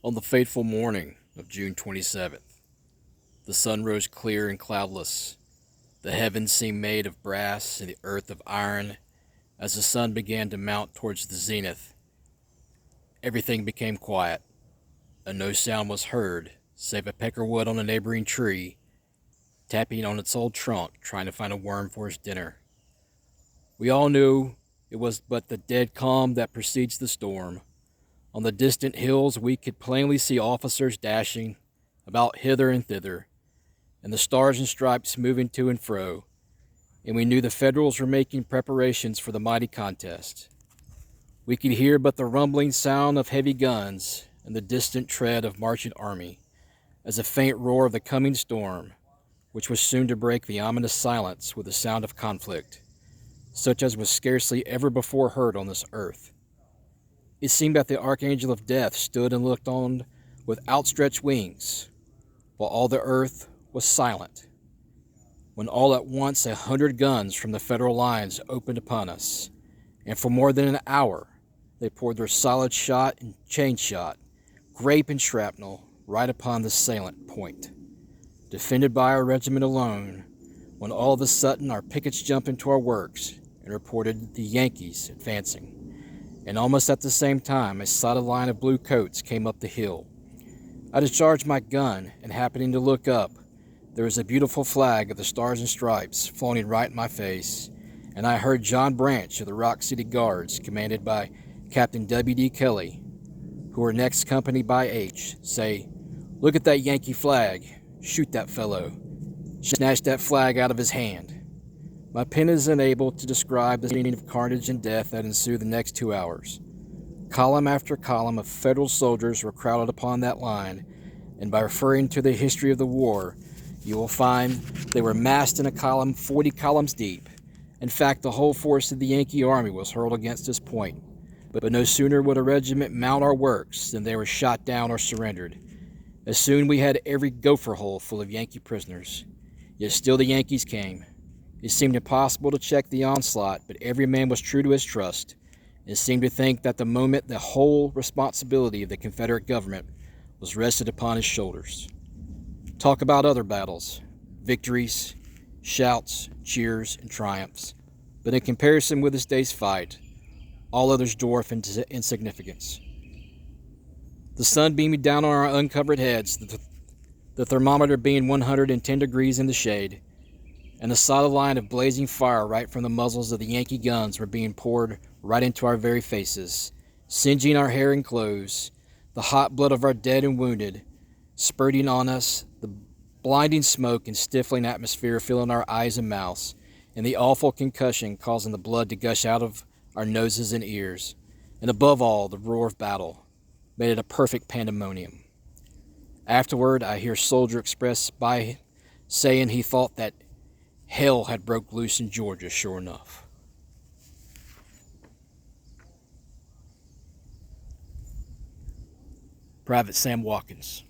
On the fateful morning of June 27th, the sun rose clear and cloudless. The heavens seemed made of brass and the earth of iron. As the sun began to mount towards the zenith, everything became quiet, and no sound was heard save a peckerwood on a neighboring tree, tapping on its old trunk, trying to find a worm for his dinner. We all knew it was but the dead calm that precedes the storm. On the distant hills we could plainly see officers dashing about hither and thither, and the stars and stripes moving to and fro, and we knew the Federals were making preparations for the mighty contest. We could hear but the rumbling sound of heavy guns and the distant tread of marching army, as a faint roar of the coming storm, which was soon to break the ominous silence with the sound of conflict, such as was scarcely ever before heard on this earth. It seemed that the archangel of death stood and looked on with outstretched wings, while all the earth was silent, when all at once 100 guns from the Federal lines opened upon us, and for more than an hour they poured their solid shot and chain shot, grape and shrapnel, right upon the salient point. Defended by our regiment alone, when all of a sudden our pickets jumped into our works and reported the Yankees advancing. And almost at the same time, a solid line of blue coats came up the hill. I discharged my gun, and happening to look up, there was a beautiful flag of the Stars and Stripes floating right in my face, and I heard John Branch of the Rock City Guards, commanded by Captain W.D. Kelly, who were next Company Aytch, say, "Look at that Yankee flag. Shoot that fellow." Snatched that flag out of his hand. My pen is unable to describe the scene of carnage and death that ensued the next 2 hours. Column after column of Federal soldiers were crowded upon that line, and by referring to the history of the war, you will find they were massed in a column 40 columns deep. In fact, the whole force of the Yankee army was hurled against this point. But no sooner would a regiment mount our works than they were shot down or surrendered. As soon we had every gopher hole full of Yankee prisoners. Yet still the Yankees came. It seemed impossible to check the onslaught, but every man was true to his trust, and seemed to think that the moment the whole responsibility of the Confederate government was rested upon his shoulders. Talk about other battles, victories, shouts, cheers, and triumphs, but in comparison with this day's fight, all others dwarf into insignificance. The sun beaming down on our uncovered heads, the thermometer being 110 degrees in the shade, and a solid line of blazing fire right from the muzzles of the Yankee guns were being poured right into our very faces, singeing our hair and clothes, the hot blood of our dead and wounded spurting on us, the blinding smoke and stifling atmosphere filling our eyes and mouths, and the awful concussion causing the blood to gush out of our noses and ears, and above all, the roar of battle made it a perfect pandemonium. Afterward, I hear a soldier express by saying he thought that hell had broke loose in Georgia, sure enough. Private Sam Watkins.